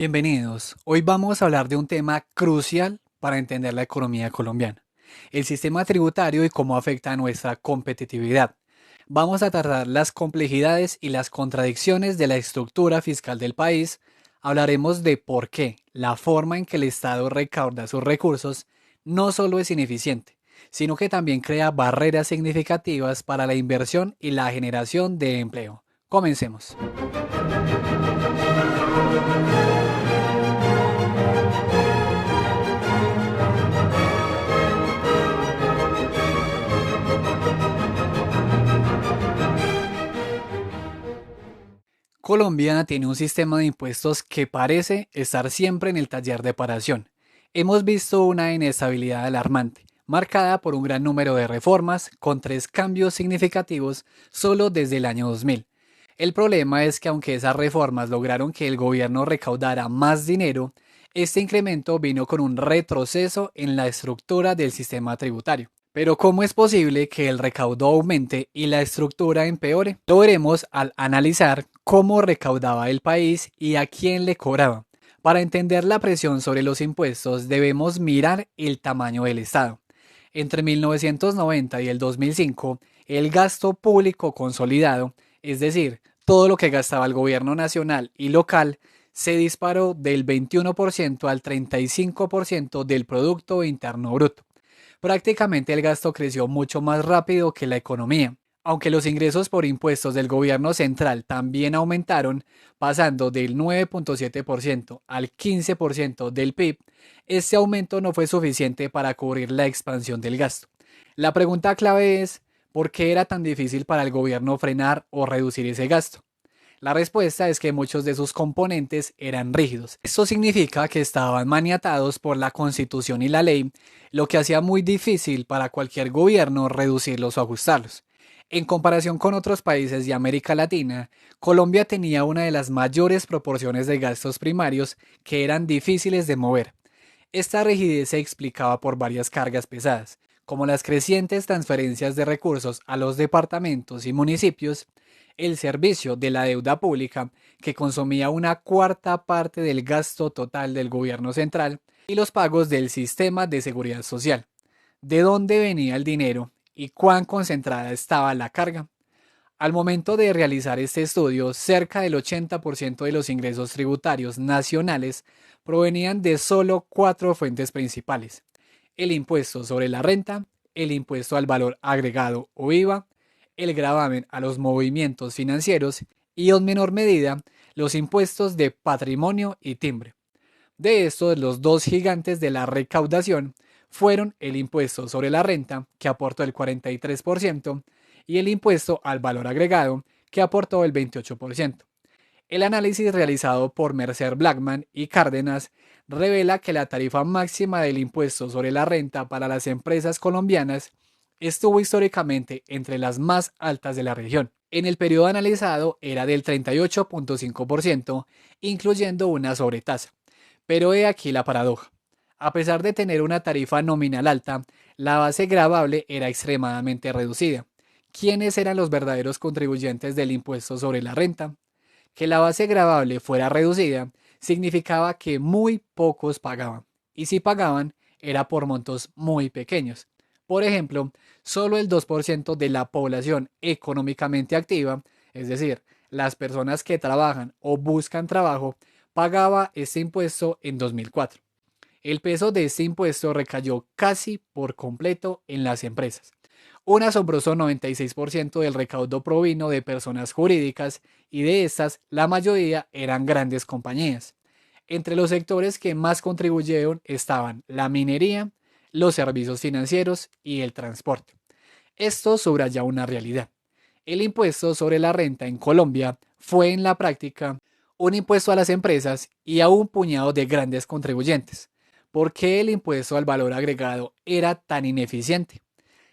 Bienvenidos. Hoy vamos a hablar de un tema crucial para entender la economía colombiana, el sistema tributario y cómo afecta a nuestra competitividad. Vamos a tratar las complejidades y las contradicciones de la estructura fiscal del país. Hablaremos de por qué la forma en que el Estado recauda sus recursos no solo es ineficiente, sino que también crea barreras significativas para la inversión y la generación de empleo. Comencemos. Colombia tiene un sistema de impuestos que parece estar siempre en el taller de paración. Hemos visto una inestabilidad alarmante, marcada por un gran número de reformas, con tres cambios significativos solo desde el año 2000. El problema es que aunque esas reformas lograron que el gobierno recaudara más dinero, este incremento vino con un retroceso en la estructura del sistema tributario. Pero ¿cómo es posible que el recaudo aumente y la estructura empeore? Lo veremos al analizar cómo recaudaba el país y a quién le cobraba. Para entender la presión sobre los impuestos debemos mirar el tamaño del Estado. Entre 1990 y el 2005, el gasto público consolidado, es decir, todo lo que gastaba el gobierno nacional y local, se disparó del 21% al 35% del Producto Interno Bruto. Prácticamente el gasto creció mucho más rápido que la economía. Aunque los ingresos por impuestos del gobierno central también aumentaron, pasando del 9.7% al 15% del PIB, este aumento no fue suficiente para cubrir la expansión del gasto. La pregunta clave es, ¿por qué era tan difícil para el gobierno frenar o reducir ese gasto? La respuesta es que muchos de sus componentes eran rígidos. Esto significa que estaban maniatados por la Constitución y la ley, lo que hacía muy difícil para cualquier gobierno reducirlos o ajustarlos. En comparación con otros países de América Latina, Colombia tenía una de las mayores proporciones de gastos primarios que eran difíciles de mover. Esta rigidez se explicaba por varias cargas pesadas, como las crecientes transferencias de recursos a los departamentos y municipios, el servicio de la deuda pública, que consumía una cuarta parte del gasto total del gobierno central, y los pagos del sistema de seguridad social. ¿De dónde venía el dinero y cuán concentrada estaba la carga? Al momento de realizar este estudio, cerca del 80% de los ingresos tributarios nacionales provenían de solo cuatro fuentes principales: el impuesto sobre la renta, el impuesto al valor agregado o IVA, el gravamen a los movimientos financieros y en menor medida los impuestos de patrimonio y timbre. De estos, los dos gigantes de la recaudación fueron el impuesto sobre la renta, que aportó el 43%, y el impuesto al valor agregado, que aportó el 28%. El análisis realizado por Mercer Blackman y Cárdenas revela que la tarifa máxima del impuesto sobre la renta para las empresas colombianas estuvo históricamente entre las más altas de la región. En el periodo analizado era del 38.5%, incluyendo una sobretasa. Pero he aquí la paradoja. A pesar de tener una tarifa nominal alta, la base gravable era extremadamente reducida. ¿Quiénes eran los verdaderos contribuyentes del impuesto sobre la renta? Que la base gravable fuera reducida significaba que muy pocos pagaban, y si pagaban era por montos muy pequeños. Por ejemplo, solo el 2% de la población económicamente activa, es decir, las personas que trabajan o buscan trabajo, pagaba este impuesto en 2004. El peso de este impuesto recayó casi por completo en las empresas. Un asombroso 96% del recaudo provino de personas jurídicas y de estas la mayoría eran grandes compañías. Entre los sectores que más contribuyeron estaban la minería, los servicios financieros y el transporte. Esto subraya una realidad. El impuesto sobre la renta en Colombia fue en la práctica un impuesto a las empresas y a un puñado de grandes contribuyentes. ¿Por qué el impuesto al valor agregado era tan ineficiente?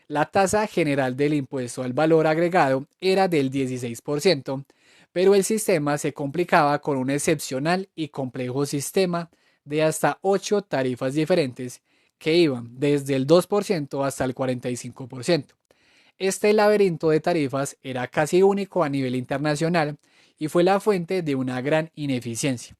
La tasa general del impuesto al valor agregado era del 16%, pero el sistema se complicaba con un excepcional y complejo sistema de hasta 8 tarifas diferentes que iban desde el 2% hasta el 45%. Este laberinto de tarifas era casi único a nivel internacional y fue la fuente de una gran ineficiencia.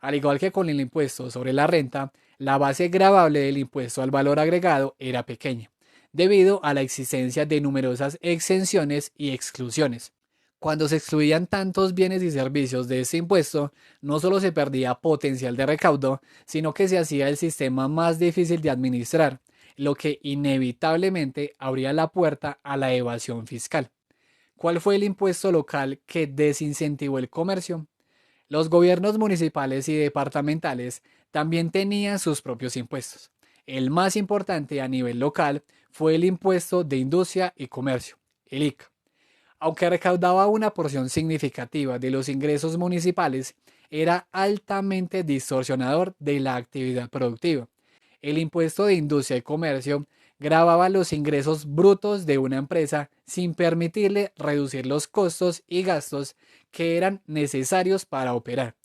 Al igual que con el impuesto sobre la renta, la base gravable del impuesto al valor agregado era pequeña, debido a la existencia de numerosas exenciones y exclusiones. Cuando se excluían tantos bienes y servicios de este impuesto, no solo se perdía potencial de recaudo, sino que se hacía el sistema más difícil de administrar, lo que inevitablemente abría la puerta a la evasión fiscal. ¿Cuál fue el impuesto local que desincentivó el comercio? Los gobiernos municipales y departamentales también tenían sus propios impuestos. El más importante a nivel local fue el impuesto de industria y comercio, el ICA. Aunque recaudaba una porción significativa de los ingresos municipales, era altamente distorsionador de la actividad productiva. El impuesto de industria y comercio gravaba los ingresos brutos de una empresa sin permitirle reducir los costos y gastos que eran necesarios para operar.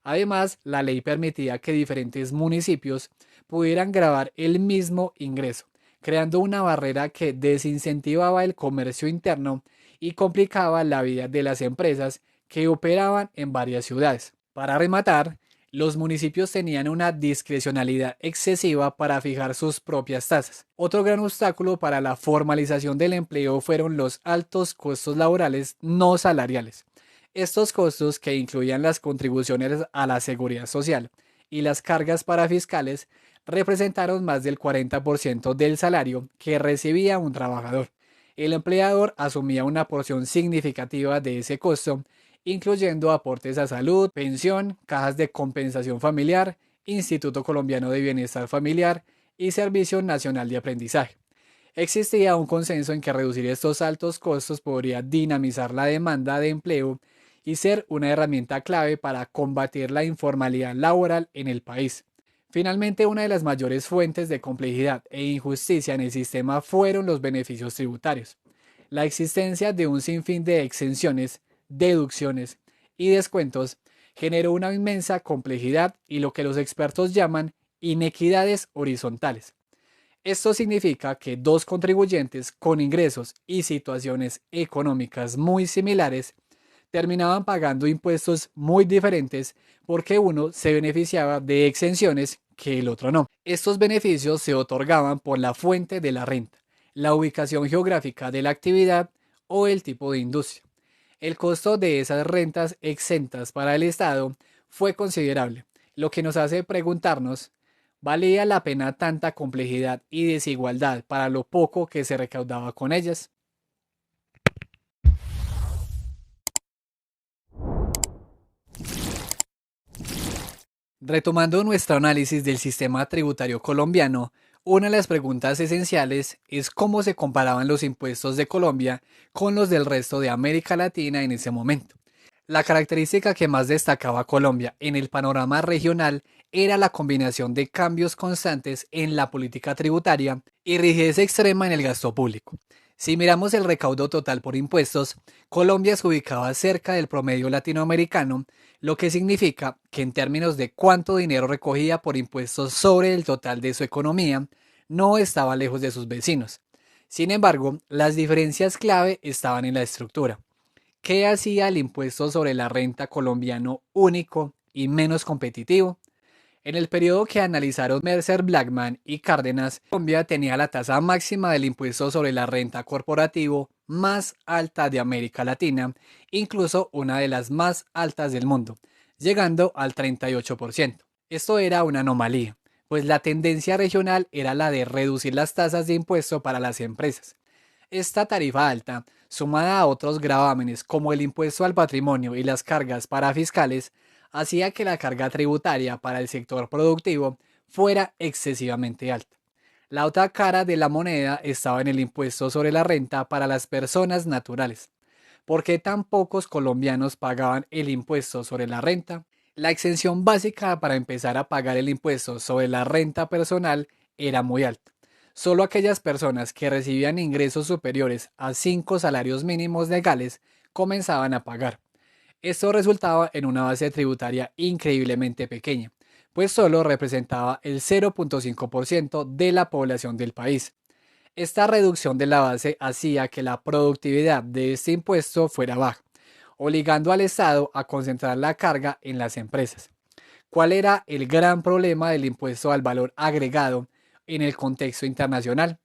Además, la ley permitía que diferentes municipios pudieran gravar el mismo ingreso, creando una barrera que desincentivaba el comercio interno y complicaba la vida de las empresas que operaban en varias ciudades. Para rematar, los municipios tenían una discrecionalidad excesiva para fijar sus propias tasas. Otro gran obstáculo para la formalización del empleo fueron los altos costos laborales no salariales. Estos costos, que incluían las contribuciones a la seguridad social y las cargas parafiscales, representaron más del 40% del salario que recibía un trabajador. El empleador asumía una porción significativa de ese costo, incluyendo aportes a salud, pensión, cajas de compensación familiar, Instituto Colombiano de Bienestar Familiar y Servicio Nacional de Aprendizaje. Existía un consenso en que reducir estos altos costos podría dinamizar la demanda de empleo y ser una herramienta clave para combatir la informalidad laboral en el país. Finalmente, una de las mayores fuentes de complejidad e injusticia en el sistema fueron los beneficios tributarios. La existencia de un sinfín de exenciones, deducciones y descuentos generó una inmensa complejidad y lo que los expertos llaman inequidades horizontales. Esto significa que dos contribuyentes con ingresos y situaciones económicas muy similares terminaban pagando impuestos muy diferentes porque uno se beneficiaba de exenciones que el otro no. Estos beneficios se otorgaban por la fuente de la renta, la ubicación geográfica de la actividad o el tipo de industria. El costo de esas rentas exentas para el Estado fue considerable, lo que nos hace preguntarnos, ¿valía la pena tanta complejidad y desigualdad para lo poco que se recaudaba con ellas? Retomando nuestro análisis del sistema tributario colombiano, una de las preguntas esenciales es cómo se comparaban los impuestos de Colombia con los del resto de América Latina en ese momento. La característica que más destacaba a Colombia en el panorama regional era la combinación de cambios constantes en la política tributaria y rigidez extrema en el gasto público. Si miramos el recaudo total por impuestos, Colombia se ubicaba cerca del promedio latinoamericano, lo que significa que en términos de cuánto dinero recogía por impuestos sobre el total de su economía, no estaba lejos de sus vecinos. Sin embargo, las diferencias clave estaban en la estructura. ¿Qué hacía el impuesto sobre la renta colombiano único y menos competitivo? En el periodo que analizaron Mercer Blackman y Cárdenas, Colombia tenía la tasa máxima del impuesto sobre la renta corporativo más alta de América Latina, incluso una de las más altas del mundo, llegando al 38%. Esto era una anomalía, pues la tendencia regional era la de reducir las tasas de impuesto para las empresas. Esta tarifa alta, sumada a otros gravámenes como el impuesto al patrimonio y las cargas parafiscales, hacía que la carga tributaria para el sector productivo fuera excesivamente alta. La otra cara de la moneda estaba en el impuesto sobre la renta para las personas naturales. ¿Por qué tan pocos colombianos pagaban el impuesto sobre la renta? La exención básica para empezar a pagar el impuesto sobre la renta personal era muy alta. Solo aquellas personas que recibían ingresos superiores a 5 salarios mínimos legales comenzaban a pagar. Esto resultaba en una base tributaria increíblemente pequeña, pues solo representaba el 0.5% de la población del país. Esta reducción de la base hacía que la productividad de este impuesto fuera baja, obligando al Estado a concentrar la carga en las empresas. ¿Cuál era el gran problema del impuesto al valor agregado en el contexto internacional?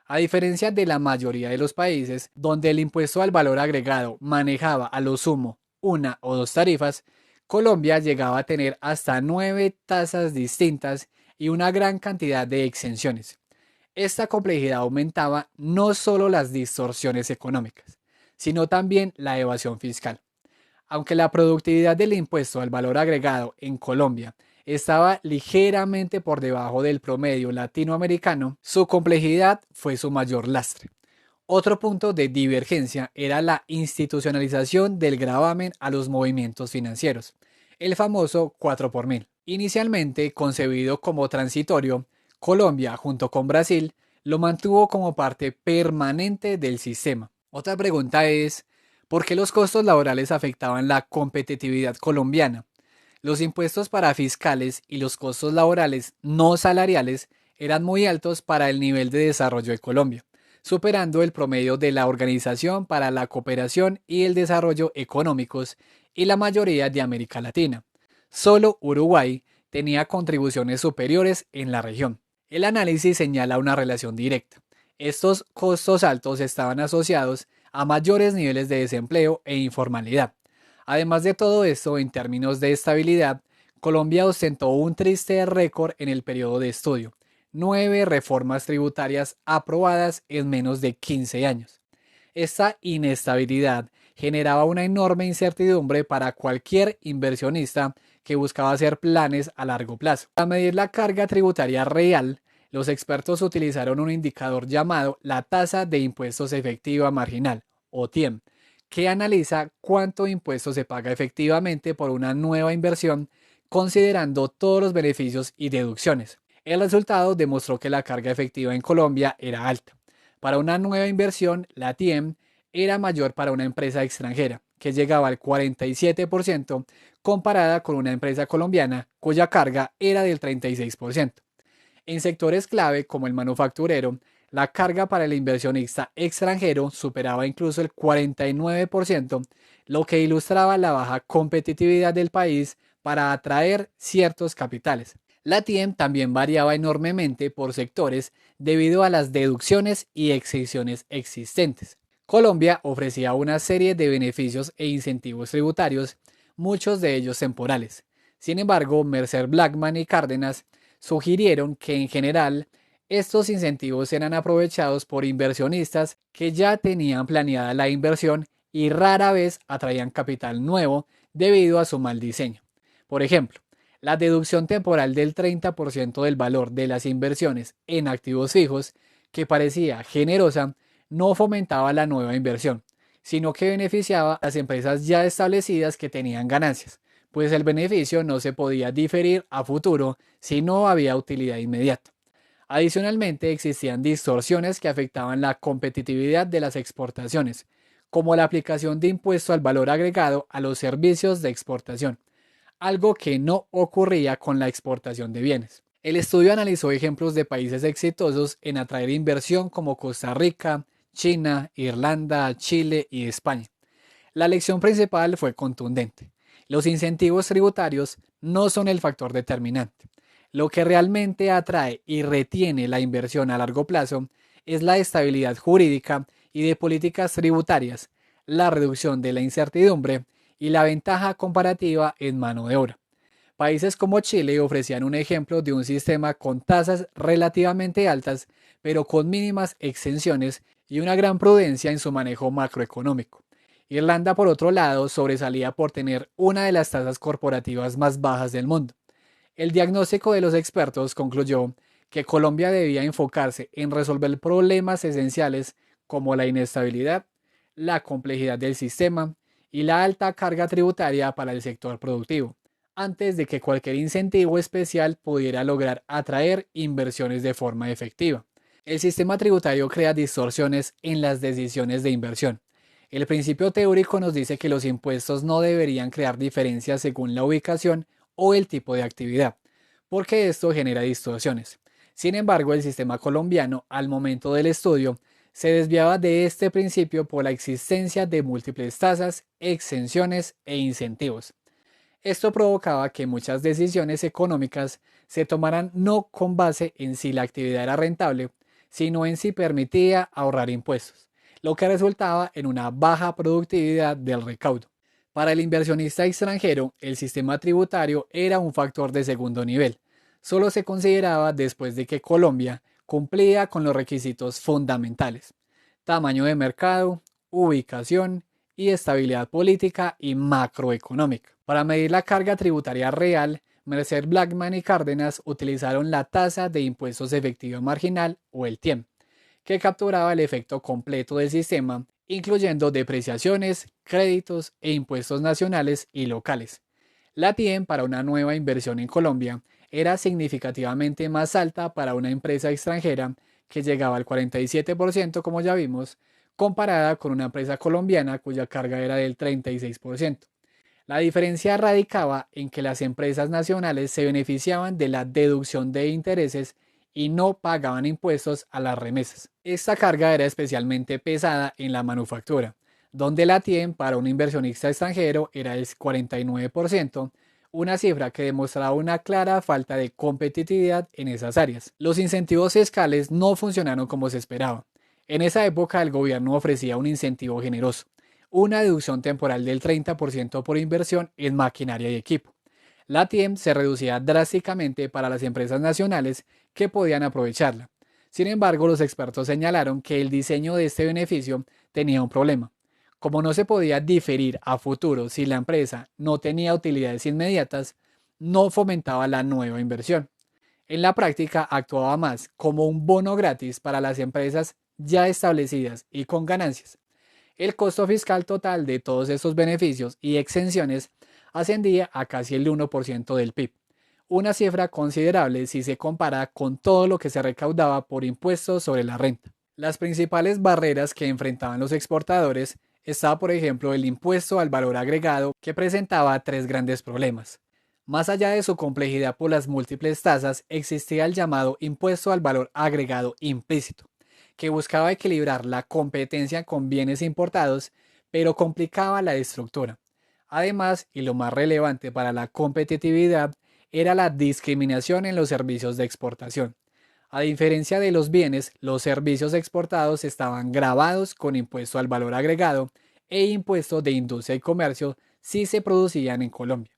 A diferencia de la mayoría de los países donde el impuesto al valor agregado manejaba a lo sumo una o dos tarifas, Colombia llegaba a tener hasta 9 tasas distintas y una gran cantidad de exenciones. Esta complejidad aumentaba no solo las distorsiones económicas, sino también la evasión fiscal. Aunque la productividad del impuesto al valor agregado en Colombia estaba ligeramente por debajo del promedio latinoamericano, su complejidad fue su mayor lastre. Otro punto de divergencia era la institucionalización del gravamen a los movimientos financieros, el famoso 4 por mil. Inicialmente concebido como transitorio, Colombia, junto con Brasil, lo mantuvo como parte permanente del sistema. Otra pregunta es, ¿por qué los costos laborales afectaban la competitividad colombiana? Los impuestos para fiscales y los costos laborales no salariales eran muy altos para el nivel de desarrollo de Colombia, superando el promedio de la Organización para la Cooperación y el Desarrollo Económicos y la mayoría de América Latina. Solo Uruguay tenía contribuciones superiores en la región. El análisis señala una relación directa. Estos costos altos estaban asociados a mayores niveles de desempleo e informalidad. Además de todo esto, en términos de estabilidad, Colombia ostentó un triste récord en el periodo de estudio: 9 reformas tributarias aprobadas en menos de 15 años. Esta inestabilidad generaba una enorme incertidumbre para cualquier inversionista que buscaba hacer planes a largo plazo. Para medir la carga tributaria real, los expertos utilizaron un indicador llamado la tasa de impuestos efectiva marginal, o TIEM, que analiza cuánto impuesto se paga efectivamente por una nueva inversión, considerando todos los beneficios y deducciones. El resultado demostró que la carga efectiva en Colombia era alta. Para una nueva inversión, la TIEM era mayor para una empresa extranjera, que llegaba al 47%, comparada con una empresa colombiana, cuya carga era del 36%. En sectores clave como el manufacturero, la carga para el inversionista extranjero superaba incluso el 49%, lo que ilustraba la baja competitividad del país para atraer ciertos capitales. La TIEM también variaba enormemente por sectores debido a las deducciones y exenciones existentes. Colombia ofrecía una serie de beneficios e incentivos tributarios, muchos de ellos temporales. Sin embargo, Mercer Blackman y Cárdenas sugirieron que en general estos incentivos eran aprovechados por inversionistas que ya tenían planeada la inversión y rara vez atraían capital nuevo debido a su mal diseño. Por ejemplo, la deducción temporal del 30% del valor de las inversiones en activos fijos, que parecía generosa, no fomentaba la nueva inversión, sino que beneficiaba a las empresas ya establecidas que tenían ganancias, pues el beneficio no se podía diferir a futuro si no había utilidad inmediata. Adicionalmente, existían distorsiones que afectaban la competitividad de las exportaciones, como la aplicación de impuesto al valor agregado a los servicios de exportación, algo que no ocurría con la exportación de bienes. El estudio analizó ejemplos de países exitosos en atraer inversión como Costa Rica, China, Irlanda, Chile y España. La lección principal fue contundente. Los incentivos tributarios no son el factor determinante. Lo que realmente atrae y retiene la inversión a largo plazo es la estabilidad jurídica y de políticas tributarias, la reducción de la incertidumbre y la ventaja comparativa en mano de obra. Países como Chile ofrecían un ejemplo de un sistema con tasas relativamente altas, pero con mínimas exenciones y una gran prudencia en su manejo macroeconómico. Irlanda, por otro lado, sobresalía por tener una de las tasas corporativas más bajas del mundo. El diagnóstico de los expertos concluyó que Colombia debía enfocarse en resolver problemas esenciales como la inestabilidad, la complejidad del sistema y la alta carga tributaria para el sector productivo, antes de que cualquier incentivo especial pudiera lograr atraer inversiones de forma efectiva. El sistema tributario crea distorsiones en las decisiones de inversión. El principio teórico nos dice que los impuestos no deberían crear diferencias según la ubicación o el tipo de actividad, porque esto genera distorsiones. Sin embargo, el sistema colombiano, al momento del estudio, se desviaba de este principio por la existencia de múltiples tasas, exenciones e incentivos. Esto provocaba que muchas decisiones económicas se tomaran no con base en si la actividad era rentable, sino en si permitía ahorrar impuestos, lo que resultaba en una baja productividad del recaudo. Para el inversionista extranjero, el sistema tributario era un factor de segundo nivel. Solo se consideraba después de que Colombia cumplía con los requisitos fundamentales: tamaño de mercado, ubicación y estabilidad política y macroeconómica. Para medir la carga tributaria real, Mercer, Blackman y Cárdenas utilizaron la tasa de impuestos efectiva marginal o el TIEM, que capturaba el efecto completo del sistema, incluyendo depreciaciones, créditos e impuestos nacionales y locales. La TIEM para una nueva inversión en Colombia era significativamente más alta para una empresa extranjera, que llegaba al 47%, como ya vimos, comparada con una empresa colombiana cuya carga era del 36%. La diferencia radicaba en que las empresas nacionales se beneficiaban de la deducción de intereses y no pagaban impuestos a las remesas. Esta carga era especialmente pesada en la manufactura, donde la TIEM para un inversionista extranjero era el 49%, una cifra que demostraba una clara falta de competitividad en esas áreas. Los incentivos fiscales no funcionaron como se esperaba. En esa época el gobierno ofrecía un incentivo generoso: una deducción temporal del 30% por inversión en maquinaria y equipo. La TIEM se reducía drásticamente para las empresas nacionales que podían aprovecharla. Sin embargo, los expertos señalaron que el diseño de este beneficio tenía un problema. Como no se podía diferir a futuro si la empresa no tenía utilidades inmediatas, no fomentaba la nueva inversión. En la práctica actuaba más como un bono gratis para las empresas ya establecidas y con ganancias. El costo fiscal total de todos estos beneficios y exenciones ascendía a casi el 1% del PIB, una cifra considerable si se compara con todo lo que se recaudaba por impuestos sobre la renta. Las principales barreras que enfrentaban los exportadores estaba, por ejemplo, el impuesto al valor agregado, que presentaba tres grandes problemas. Más allá de su complejidad por las múltiples tasas, existía el llamado impuesto al valor agregado implícito, que buscaba equilibrar la competencia con bienes importados, pero complicaba la estructura. Además, y lo más relevante para la competitividad, era la discriminación en los servicios de exportación. A diferencia de los bienes, los servicios exportados estaban gravados con impuesto al valor agregado e impuesto de industria y comercio si se producían en Colombia.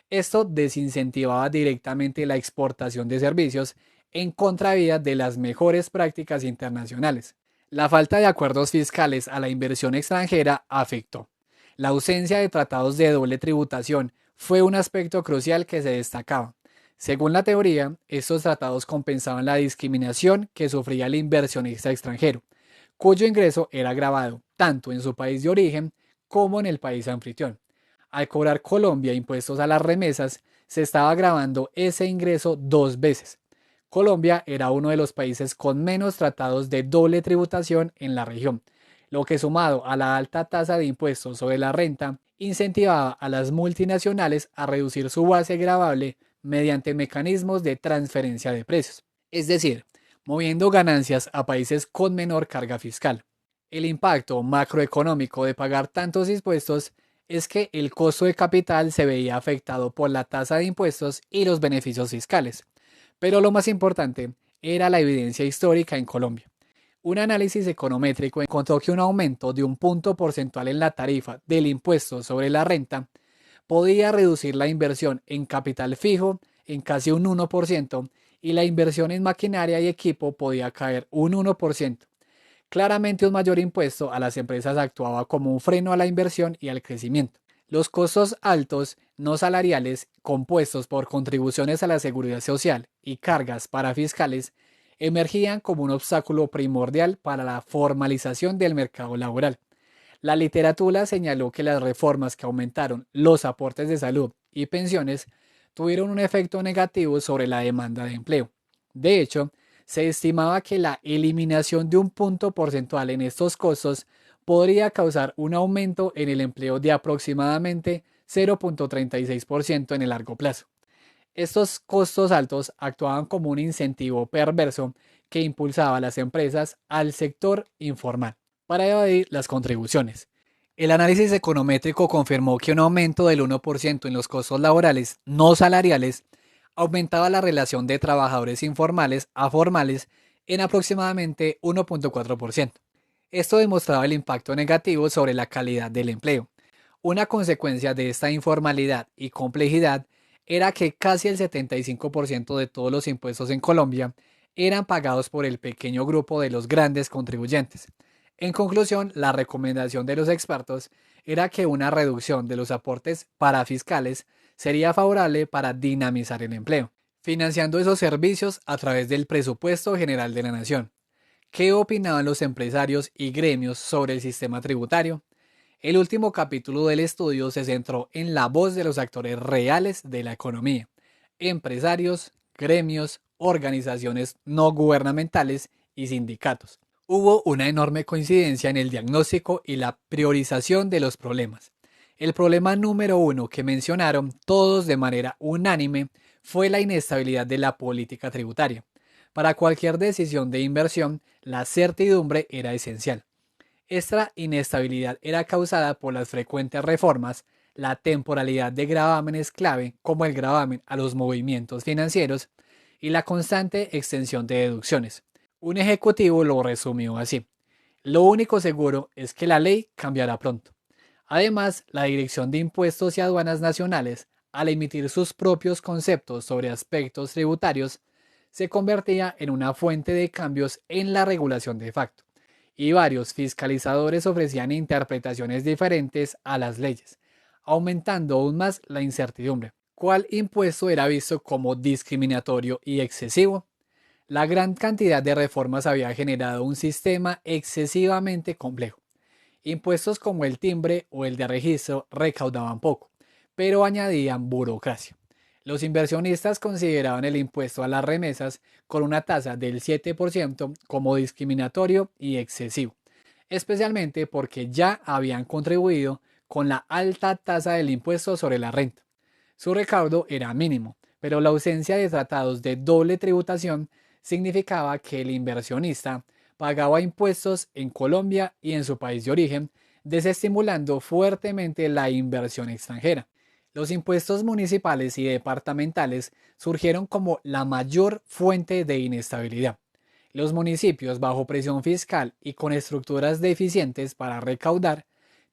Esto desincentivaba directamente la exportación de servicios, en contravía de las mejores prácticas internacionales. La falta de acuerdos fiscales a la inversión extranjera afectó. La ausencia de tratados de doble tributación fue un aspecto crucial que se destacaba. Según la teoría, estos tratados compensaban la discriminación que sufría el inversionista extranjero, cuyo ingreso era gravado tanto en su país de origen como en el país anfitrión. Al cobrar Colombia impuestos a las remesas, se estaba gravando ese ingreso dos veces. Colombia era uno de los países con menos tratados de doble tributación en la región, lo que, sumado a la alta tasa de impuestos sobre la renta, incentivaba a las multinacionales a reducir su base gravable mediante mecanismos de transferencia de precios, es decir, moviendo ganancias a países con menor carga fiscal. El impacto macroeconómico de pagar tantos impuestos es que el costo de capital se veía afectado por la tasa de impuestos y los beneficios fiscales. Pero lo más importante era la evidencia histórica en Colombia. Un análisis econométrico encontró que un aumento de un punto porcentual en la tarifa del impuesto sobre la renta podía reducir la inversión en capital fijo en casi un 1% y la inversión en maquinaria y equipo podía caer un 1%. Claramente un mayor impuesto a las empresas actuaba como un freno a la inversión y al crecimiento. Los costos altos no salariales, compuestos por contribuciones a la seguridad social y cargas para fiscales, emergían como un obstáculo primordial para la formalización del mercado laboral. La literatura señaló que las reformas que aumentaron los aportes de salud y pensiones tuvieron un efecto negativo sobre la demanda de empleo. De hecho, se estimaba que la eliminación de un punto porcentual en estos costos podría causar un aumento en el empleo de aproximadamente 0,36% en el largo plazo. Estos costos altos actuaban como un incentivo perverso que impulsaba a las empresas al sector informal para evadir las contribuciones. El análisis econométrico confirmó que un aumento del 1% en los costos laborales no salariales aumentaba la relación de trabajadores informales a formales en aproximadamente 1.4%. Esto demostraba el impacto negativo sobre la calidad del empleo. Una consecuencia de esta informalidad y complejidad era que casi el 75% de todos los impuestos en Colombia eran pagados por el pequeño grupo de los grandes contribuyentes. En conclusión, la recomendación de los expertos era que una reducción de los aportes parafiscales sería favorable para dinamizar el empleo, financiando esos servicios a través del presupuesto general de la nación. ¿Qué opinaban los empresarios y gremios sobre el sistema tributario? El último capítulo del estudio se centró en la voz de los actores reales de la economía: empresarios, gremios, organizaciones no gubernamentales y sindicatos. Hubo una enorme coincidencia en el diagnóstico y la priorización de los problemas. El problema número uno que mencionaron todos de manera unánime fue la inestabilidad de la política tributaria. Para cualquier decisión de inversión, la certidumbre era esencial. Esta inestabilidad era causada por las frecuentes reformas, la temporalidad de gravámenes clave como el gravamen a los movimientos financieros y la constante extensión de deducciones. Un ejecutivo lo resumió así: lo único seguro es que la ley cambiará pronto. Además, la Dirección de Impuestos y Aduanas Nacionales, al emitir sus propios conceptos sobre aspectos tributarios, se convertía en una fuente de cambios en la regulación de facto, y varios fiscalizadores ofrecían interpretaciones diferentes a las leyes, aumentando aún más la incertidumbre. ¿Cuál impuesto era visto como discriminatorio y excesivo? La gran cantidad de reformas había generado un sistema excesivamente complejo. Impuestos como el timbre o el de registro recaudaban poco, pero añadían burocracia. Los inversionistas consideraban el impuesto a las remesas con una tasa del 7% como discriminatorio y excesivo, especialmente porque ya habían contribuido con la alta tasa del impuesto sobre la renta. Su recaudo era mínimo, pero la ausencia de tratados de doble tributación significaba que el inversionista pagaba impuestos en Colombia y en su país de origen, desestimulando fuertemente la inversión extranjera. Los impuestos municipales y departamentales surgieron como la mayor fuente de inestabilidad. Los municipios bajo presión fiscal y con estructuras deficientes para recaudar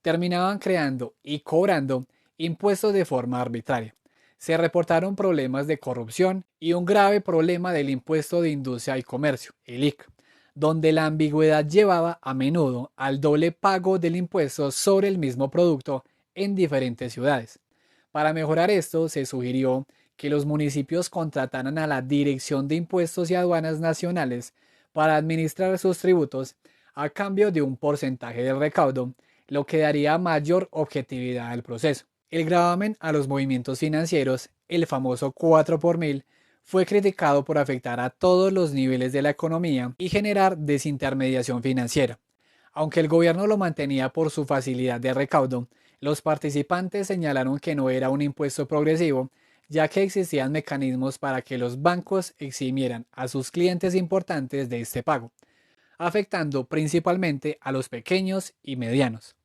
terminaban creando y cobrando impuestos de forma arbitraria. Se reportaron problemas de corrupción y un grave problema del impuesto de industria y comercio, el ICA, donde la ambigüedad llevaba a menudo al doble pago del impuesto sobre el mismo producto en diferentes ciudades. Para mejorar esto, se sugirió que los municipios contrataran a la Dirección de Impuestos y Aduanas Nacionales para administrar sus tributos a cambio de un porcentaje del recaudo, lo que daría mayor objetividad al proceso. El gravamen a los movimientos financieros, el famoso 4 por mil, fue criticado por afectar a todos los niveles de la economía y generar desintermediación financiera. Aunque el gobierno lo mantenía por su facilidad de recaudo, los participantes señalaron que no era un impuesto progresivo, ya que existían mecanismos para que los bancos eximieran a sus clientes importantes de este pago, afectando principalmente a los pequeños y medianos.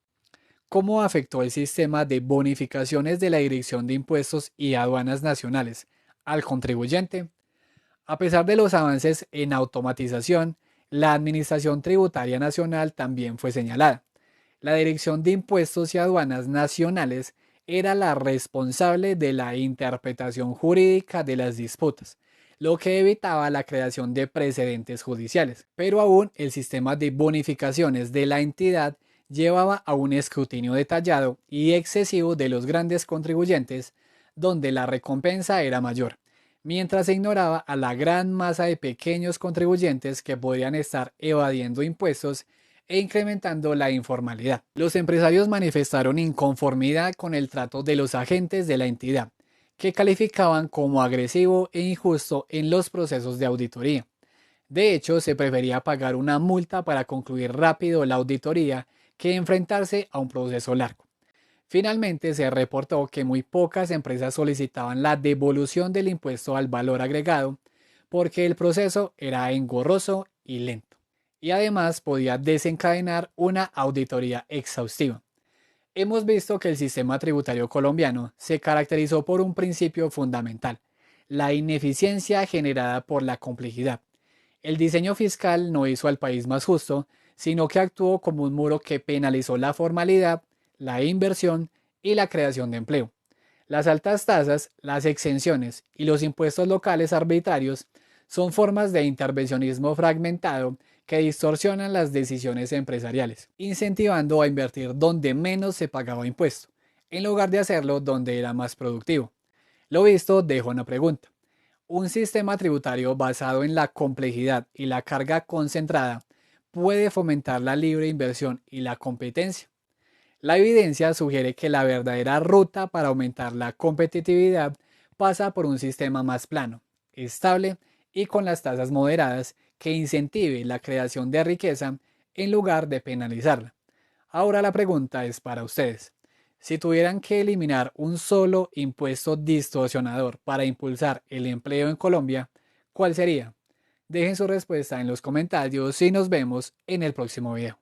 ¿Cómo afectó el sistema de bonificaciones de la Dirección de Impuestos y Aduanas Nacionales al contribuyente? A pesar de los avances en automatización, la Administración Tributaria Nacional también fue señalada. La Dirección de Impuestos y Aduanas Nacionales era la responsable de la interpretación jurídica de las disputas, lo que evitaba la creación de precedentes judiciales. Pero aún el sistema de bonificaciones de la entidad llevaba a un escrutinio detallado y excesivo de los grandes contribuyentes, donde la recompensa era mayor, mientras se ignoraba a la gran masa de pequeños contribuyentes que podían estar evadiendo impuestos e incrementando la informalidad. Los empresarios manifestaron inconformidad con el trato de los agentes de la entidad, que calificaban como agresivo e injusto en los procesos de auditoría. De hecho, se prefería pagar una multa para concluir rápido la auditoría que enfrentarse a un proceso largo. Finalmente, se reportó que muy pocas empresas solicitaban la devolución del impuesto al valor agregado porque el proceso era engorroso y lento, y además podía desencadenar una auditoría exhaustiva. Hemos visto que el sistema tributario colombiano se caracterizó por un principio fundamental: la ineficiencia generada por la complejidad. El diseño fiscal no hizo al país más justo, sino que actuó como un muro que penalizó la formalidad, la inversión y la creación de empleo. Las altas tasas, las exenciones y los impuestos locales arbitrarios son formas de intervencionismo fragmentado que distorsionan las decisiones empresariales, incentivando a invertir donde menos se pagaba impuesto, en lugar de hacerlo donde era más productivo. Lo visto deja una pregunta: ¿un sistema tributario basado en la complejidad y la carga concentrada puede fomentar la libre inversión y la competencia? La evidencia sugiere que la verdadera ruta para aumentar la competitividad pasa por un sistema más plano, estable y con las tasas moderadas, que incentive la creación de riqueza en lugar de penalizarla. Ahora la pregunta es para ustedes: si tuvieran que eliminar un solo impuesto distorsionador para impulsar el empleo en Colombia, ¿cuál sería? Dejen su respuesta en los comentarios y nos vemos en el próximo video.